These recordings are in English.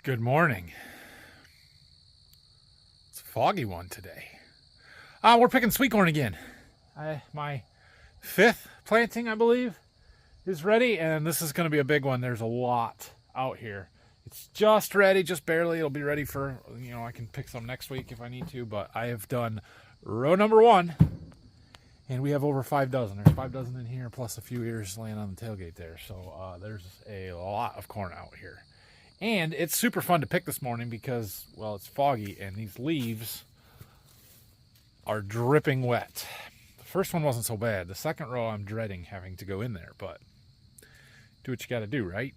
Good morning. It's a foggy one today. We're picking sweet corn again. My fifth planting, I believe, is ready, and this is going to be a big one. There's a lot out here. It's just ready, just barely. It'll be ready for, I can pick some next week if I need to, but I have done row number 1, and we have over 5 dozen. There's 5 dozen in here, plus a few ears laying on the tailgate there. So there's a lot of corn out here. And it's super fun to pick this morning because, well, it's foggy and these leaves are dripping wet. The first one wasn't so bad. The second row, I'm dreading having to go in there, but do what you got to do, right?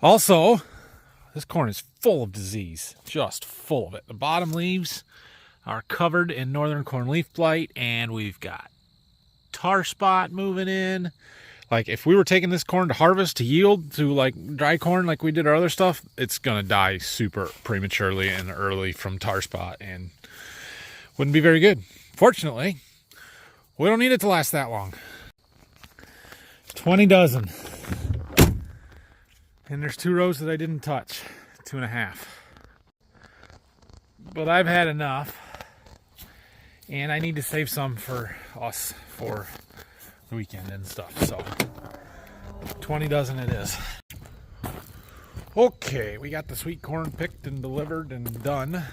Also, this corn is full of disease, just full of it. The bottom leaves are covered in northern corn leaf blight, and we've got tar spot moving in. Like, if we were taking this corn to harvest, to yield, to like dry corn like we did our other stuff, it's gonna die super prematurely and early from tar spot and wouldn't be very good. Fortunately, we don't need it to last that long. 20 dozen. And there's 2 rows that I didn't touch, 2.5. But I've had enough, and I need to save some for us for the weekend and stuff. So 20 dozen it is. Okay, we got the sweet corn picked and delivered and done.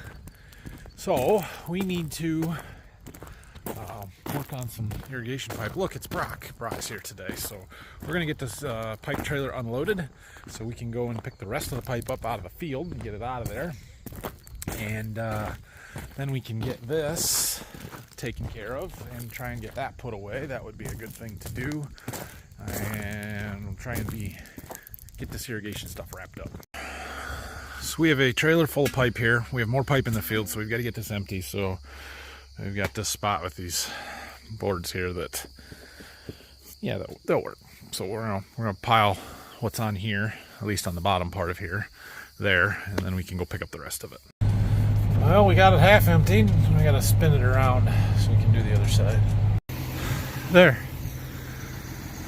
So we need to work on some irrigation pipe. Look, it's Brock. Brock's here today, so we're gonna get this pipe trailer unloaded so we can go and pick the rest of the pipe up out of the field and get it out of there, and then we can get this taken care of and try and get that put away. That would be a good thing to do, and we'll try and get this irrigation stuff wrapped up. So we have a trailer full of pipe here. We have more pipe in the field, so we've got to get this empty. So we've got this spot with these boards here that, yeah, they'll work. So we're gonna pile what's on here, at least on the bottom part of here, there, and then we can go pick up the rest of it. Well, we got it half emptied. We gotta spin it around so we can do the other side. There,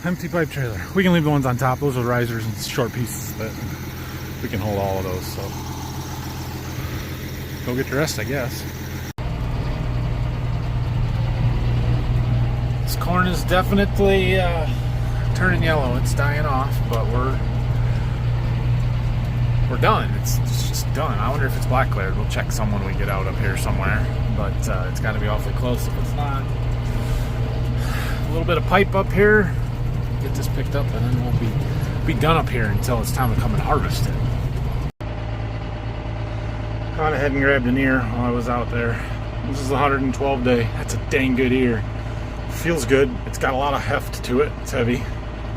empty pipe trailer. We can leave the ones on top. Those are risers and short pieces, but we can hold all of those. So go get the rest, I guess. This corn is definitely turning yellow. It's dying off, but we're done. It's just done. I wonder if it's black layered. We'll check some when we get out up here somewhere, but it's got to be awfully close if it's not. A little bit of pipe up here, get this picked up, and then we'll be done up here until it's time to come and harvest it. Gone ahead and grabbed an ear while I was out there. This is a 112 day. That's a dang good ear. Feels good. It's got a lot of heft to it. It's heavy.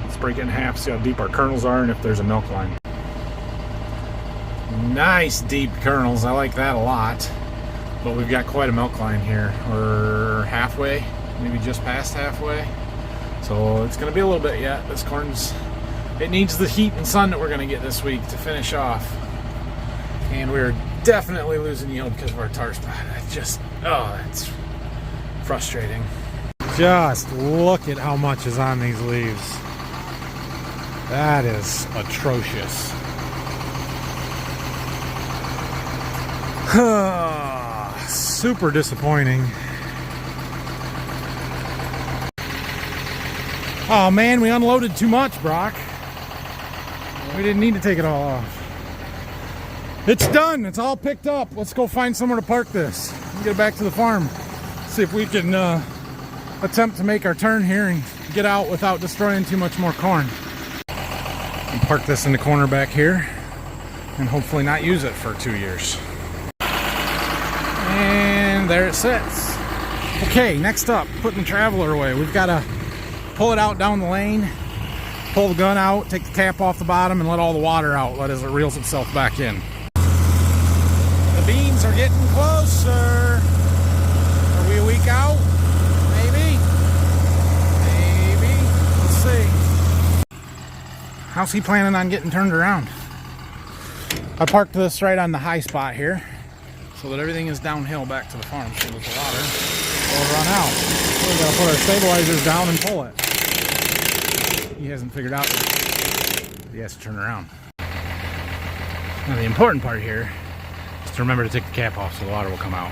Let's break it in half, see how deep our kernels are, and if there's a milk line. Nice deep kernels. I like that a lot. But we've got quite a milk line here. We're halfway, maybe just past halfway. So it's going to be a little bit yet. This corn's, it needs the heat and sun that we're going to get this week to finish off. And we're definitely losing yield because of our tar spot. It's frustrating. Just look at how much is on these leaves. That is atrocious. Super disappointing. Oh man, we unloaded too much, Brock. We didn't need to take it all off. It's done. It's all picked up. Let's go find somewhere to park this and get it back to the farm. See if we can attempt to make our turn here and get out without destroying too much more corn. And park this in the corner back here and hopefully not use it for 2 years. And there it sits. Okay, next up, putting the traveler away. We've got to pull it out down the lane, pull the gun out, take the cap off the bottom, and let all the water out, let as it reels itself back in. The beans are getting closer. Are we a week out? Maybe. Let's see. How's he planning on getting turned around? I parked this right on the high spot here. so that everything is downhill back to the farm so that the water will run out. So we gotta put our stabilizers down and pull it. He hasn't figured out yet. He has to turn around. Now the important part here is to remember to take the cap off so the water will come out.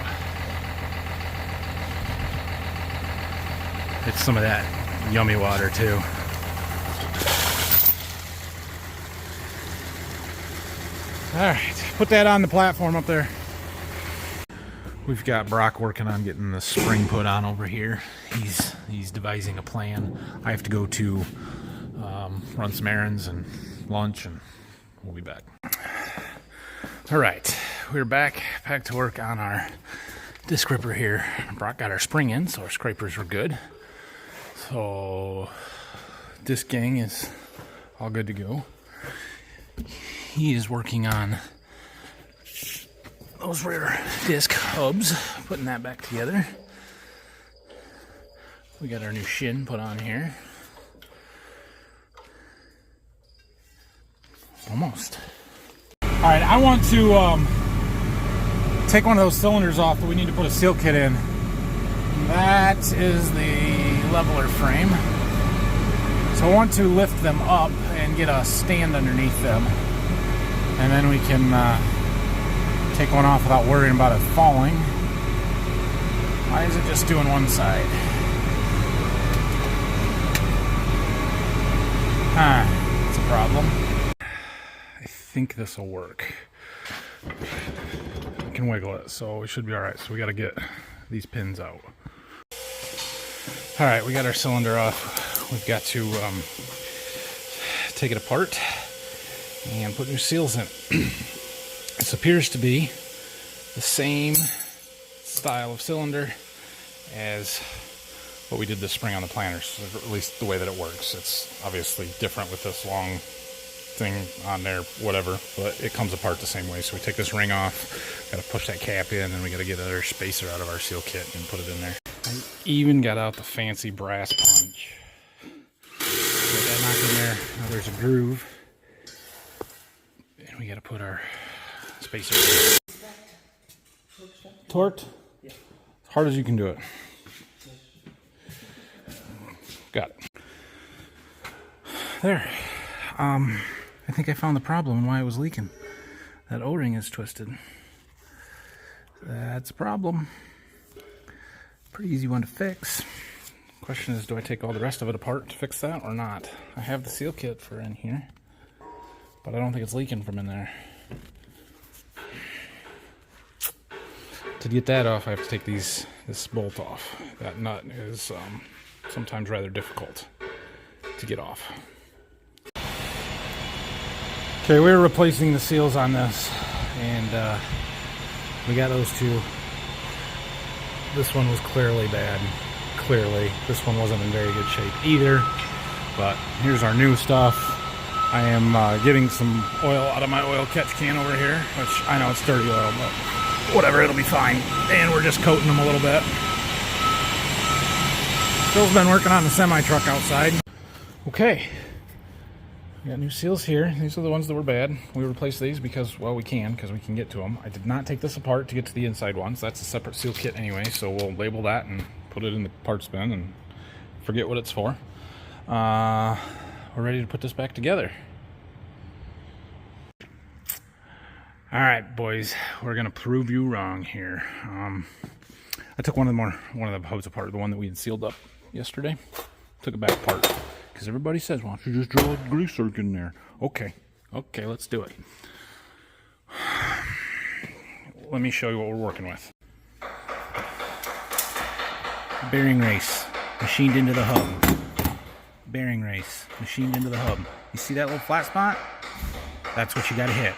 It's some of that yummy water too. Alright, put that on the platform up there. We've got Brock working on getting the spring put on over here. He's devising a plan. I have to go to run some errands and lunch, and we'll be back. Alright, we're back to work on our disc ripper here. Brock got our spring in, so our scrapers were good. So disc gang is all good to go. He is working on those rear disc hubs, putting that back together. We got our new shin put on here. Almost. Alright, I want to take one of those cylinders off that we need to put a seal kit in. That is the leveler frame. So I want to lift them up and get a stand underneath them. And then we can take one off without worrying about it falling. Why is it just doing one side? It's a problem. I think this will work. I can wiggle it, so it should be alright. So we got to get these pins out. Alright, we got our cylinder off. We've got to take it apart and put new seals in. This appears to be the same style of cylinder as what we did this spring on the planters, at least the way that it works. It's obviously different with this long thing on there, whatever, but it comes apart the same way. So we take this ring off, got to push that cap in, and we got to get another spacer out of our seal kit and put it in there. I even got out the fancy brass punch. Get that knocked in there. Now there's a groove. We got to put our spacer in. Torqued? Yeah. As hard as you can do it. Got it. There. I think I found the problem and why it was leaking. That O-ring is twisted. That's a problem. Pretty easy one to fix. Question is, do I take all the rest of it apart to fix that or not? I have the seal kit for in here, but I don't think it's leaking from in there. To get that off, I have to take this bolt off. That nut is sometimes rather difficult to get off. Okay, we're replacing the seals on this, and we got those two. This one was clearly bad. Clearly, this one wasn't in very good shape either. But here's our new stuff. I am getting some oil out of my oil catch can over here, which I know it's dirty oil, but whatever, it'll be fine. And we're just coating them a little bit. Phil's been working on the semi-truck outside. Okay, we got new seals here. These are the ones that were bad. We replaced these because, well, we can get to them. I did not take this apart to get to the inside ones. That's a separate seal kit anyway, so we'll label that and put it in the parts bin and forget what it's for. We're ready to put this back together. All right, boys, we're gonna prove you wrong here. I took one of the hubs apart, the one that we had sealed up yesterday. Took it back apart because everybody says, "Why don't you just drill a grease zerk in there?" Okay, let's do it. Let me show you what we're working with. Bearing race machined into the hub. Bearing race machined into the hub. You see that little flat spot? That's what you gotta hit.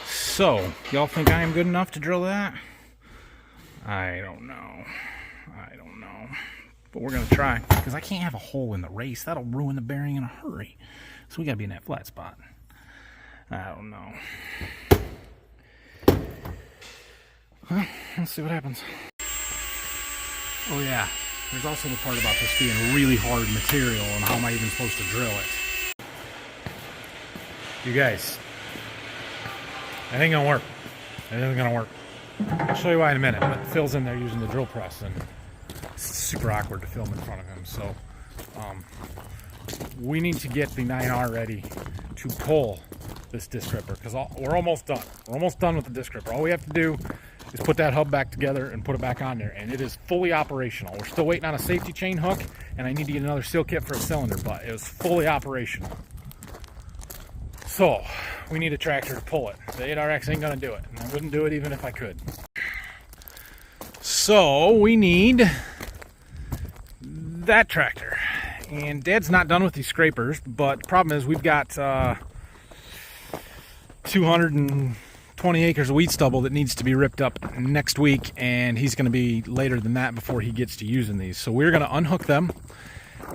So, y'all think I am good enough to drill that? I don't know. But we're gonna try, because I can't have a hole in the race. That'll ruin the bearing in a hurry. So we gotta be in that flat spot. I don't know. Well, let's see what happens. Oh yeah, there's also the part about this being really hard material, and how am I even supposed to drill it? You guys, that ain't gonna work. It isn't gonna work. I'll show you why in a minute, but Phil's in there using the drill press, and it's super awkward to film in front of him. So we need to get the 9R ready to pull this disc ripper, because we're almost done. We're almost done with the disc ripper. All we have to do is put that hub back together and put it back on there, and it is fully operational. We're still waiting on a safety chain hook, and I need to get another seal kit for a cylinder, but it was fully operational. So we need a tractor to pull it. The 8RX ain't gonna do it, and I wouldn't do it even if I could. So we need that tractor. And Dad's not done with these scrapers, but the problem is we've got 220 acres of wheat stubble that needs to be ripped up next week, and he's going to be later than that before he gets to using these. So we're going to unhook them.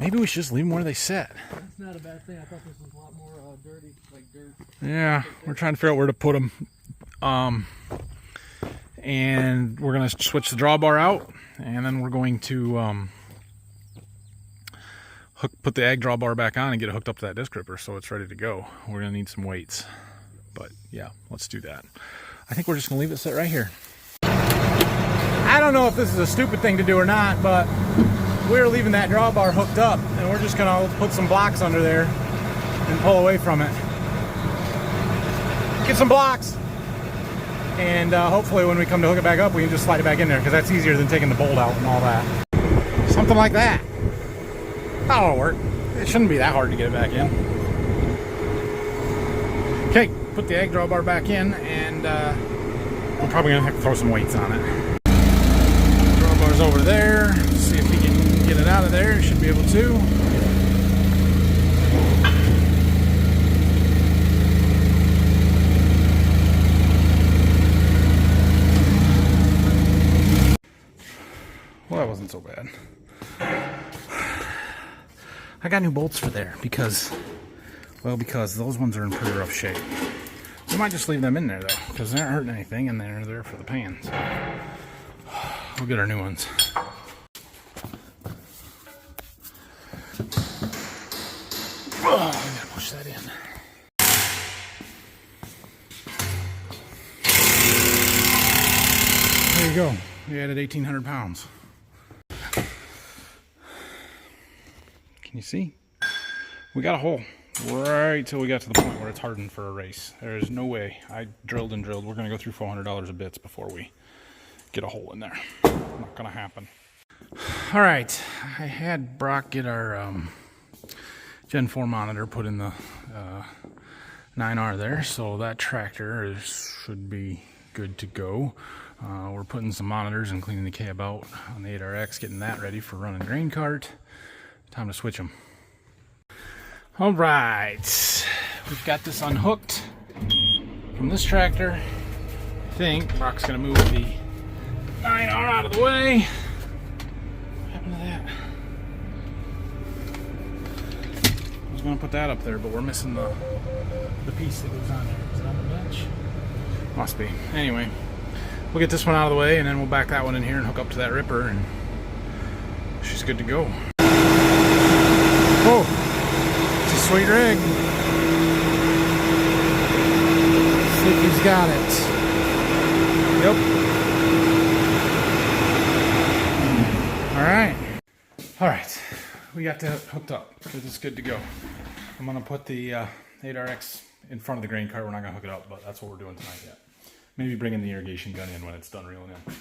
Maybe we should just leave them where they sit. That's not a bad thing. I thought this was a lot more dirty, like dirt. Yeah, we're trying to figure out where to put them. And we're going to switch the drawbar out, and then we're going to put the ag drawbar back on and get it hooked up to that disc ripper so it's ready to go. We're going to need some weights. But yeah, let's do that. I think we're just going to leave it sit right here. I don't know if this is a stupid thing to do or not, but we're leaving that drawbar hooked up, and we're just going to put some blocks under there and pull away from it. Get some blocks, and hopefully when we come to hook it back up, we can just slide it back in there, because that's easier than taking the bolt out and all that. Something like that. That'll work. It shouldn't be that hard to get it back in. Okay, put the ag drawbar back in, and we're probably going to have to throw some weights on it. Drawbar's over there. See if we can get it out of there. Should be able to. Well, that wasn't so bad. I got new bolts for there because those ones are in pretty rough shape. We might just leave them in there though, because they aren't hurting anything, and they're there for the pans. We'll get our new ones. Oh, I gotta push that in. There you go. We added 1,800 pounds. Can you see? We got a hole right till we got to the point where it's hardened for a race. There is no way. I drilled and drilled. We're going to go through $400 of bits before we get a hole in there. Not going to happen. All right. I had Brock get our Gen 4 monitor put in the 9R there, so that tractor should be good to go. We're putting some monitors and cleaning the cab out on the 8RX, getting that ready for running grain cart. Time to switch them. All right, we've got this unhooked from this tractor. I think Brock's gonna move the 9R out of the way. What happened to that? I was gonna put that up there, but we're missing the piece that goes on there. Is it on the bench? Must be. Anyway, we'll get this one out of the way, and then we'll back that one in here and hook up to that ripper, and she's good to go. Oh, it's a sweet rig. See if he's got it. Yep. All right. We got that hooked up. It's good to go. I'm gonna put the 8RX in front of the grain cart. We're not gonna hook it up, but that's what we're doing tonight yet. Maybe bringing the irrigation gun in when it's done reeling in.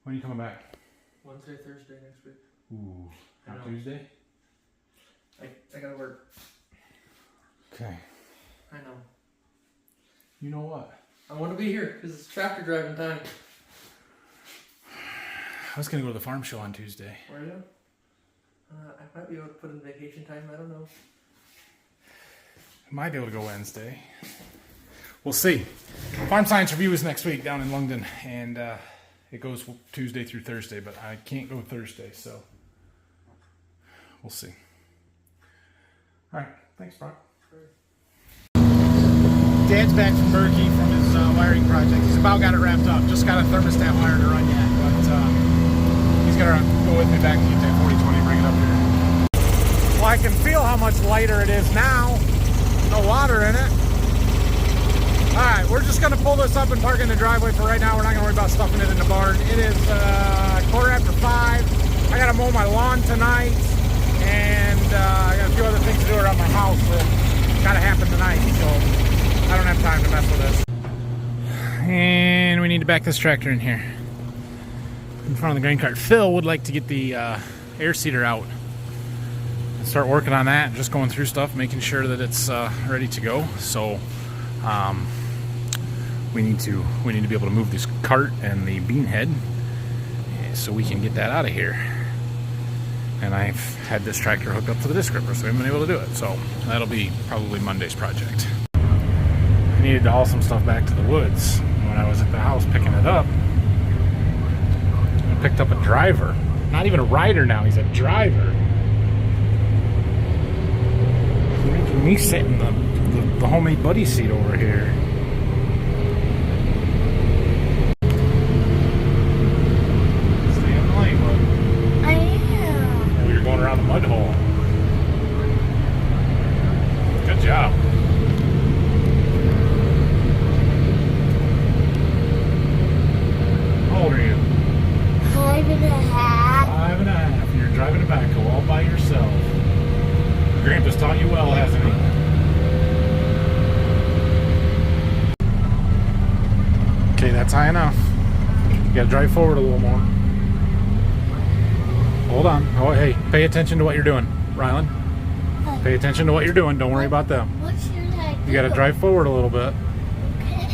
When are you coming back? Wednesday, Thursday next week. Ooh, not Tuesday? I gotta work. Okay. I know. You know what? I want to be here because it's tractor driving time. I was gonna go to the farm show on Tuesday. Where are you? I might be able to put in vacation time. I don't know. Might be able to go Wednesday. We'll see. Farm Science Review is next week down in Longdon, and it goes Tuesday through Thursday, but I can't go Thursday, so we'll see. All right, thanks, Brock. Dad's back from Berkey from his wiring project. He's about got it wrapped up. Just got a thermostat wire to run yet, but he's gonna go with me back to get that 4020 and bring it up here. Well, I can feel how much lighter it is now. No water in it. Alright, we're just gonna pull this up and park in the driveway for right now. We're not gonna worry about stuffing it in the barn. It is 5:15. I gotta mow my lawn tonight, and I got a few other things to do around my house that gotta happen tonight, so I don't have time to mess with this. And we need to back this tractor in here in front of the grain cart. Phil would like to get the air seeder out and start working on that, just going through stuff, making sure that it's ready to go. So we need to be able to move this cart and the bean head so we can get that out of here. And I've had this tractor hooked up to the disc ripper, so we haven't been able to do it. So that'll be probably Monday's project. I needed to haul some stuff back to the woods. When I was at the house picking it up, I picked up a driver. Not even a rider now, he's a driver. He's making me sit in the homemade buddy seat over here. Stay in the lane, bud. I am. Oh, you're going around the mud hole. Good job. How old are you? 5.5. 5.5. You're driving a backhoe all by yourself. Grandpa's taught you well, hasn't he? Okay, that's high enough. You gotta drive forward a little more. Hold on. Oh, hey, pay attention to what you're doing, Rylan. Pay attention to what you're doing. Don't worry about them. What should I do? You gotta drive forward a little bit. Okay.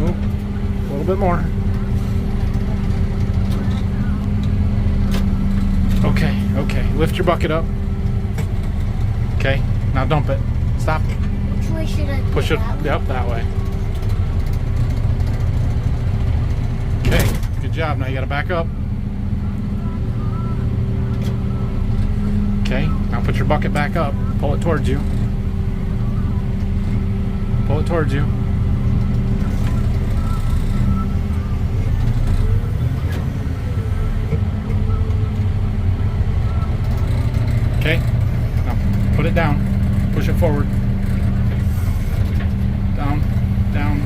Oop, a little bit more. Okay. Lift your bucket up. Okay, now dump it. Stop. Which way should I Push it. that way? Yep, that way. Okay, good job. Now you gotta back up. Okay, now put your bucket back up. Pull it towards you. Pull it towards you. Okay, now put it down. Push it forward. Down.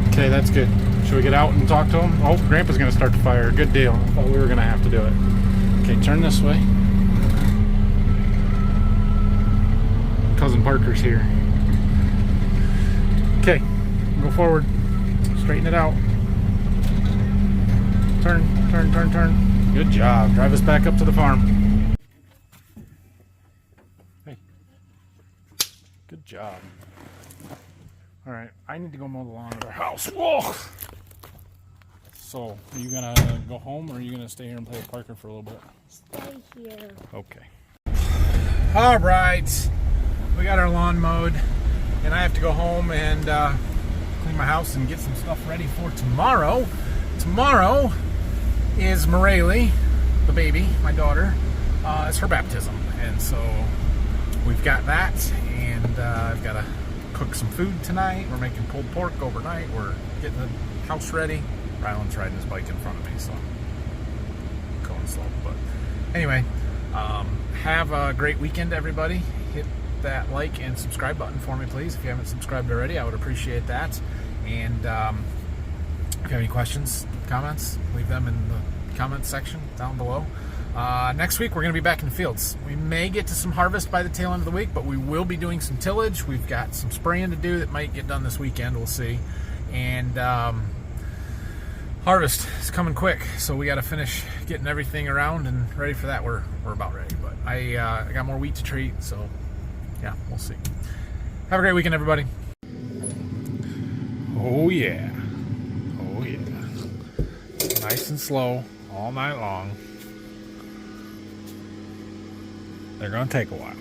Okay, that's good. Should we get out and talk to him? Oh, Grandpa's gonna start the fire. Good deal. I thought we were gonna have to do it. Okay, turn this way. Cousin Parker's here. Okay, go forward. Straighten it out. Turn. Good job. Drive us back up to the farm. Hey. Good job. All right, I need to go mow the lawn at our house. Whoa! So, are you gonna go home, or are you gonna stay here and play with Parker for a little bit? Stay here. Okay. All right, we got our lawn mowed, and I have to go home and clean my house and get some stuff ready for tomorrow. Tomorrow is Morelli, the baby, my daughter. It's her baptism, and so we've got that, and I've got to cook some food tonight. We're making pulled pork overnight. We're getting the house ready. Rylan's riding his bike in front of me, so I'm going slow. But anyway, have a great weekend, everybody. Hit that like and subscribe button for me, please. If you haven't subscribed already, I would appreciate that. And if you have any questions, comments, leave them in the comments section down below. Next week, we're going to be back in the fields. We may get to some harvest by the tail end of the week, but we will be doing some tillage. We've got some spraying to do that might get done this weekend. We'll see. And harvest is coming quick, so we got to finish getting everything around and ready for that. We're about ready, but I got more wheat to treat, so yeah, we'll see. Have a great weekend, everybody. Oh yeah. Nice and slow all night long. They're going to take a while.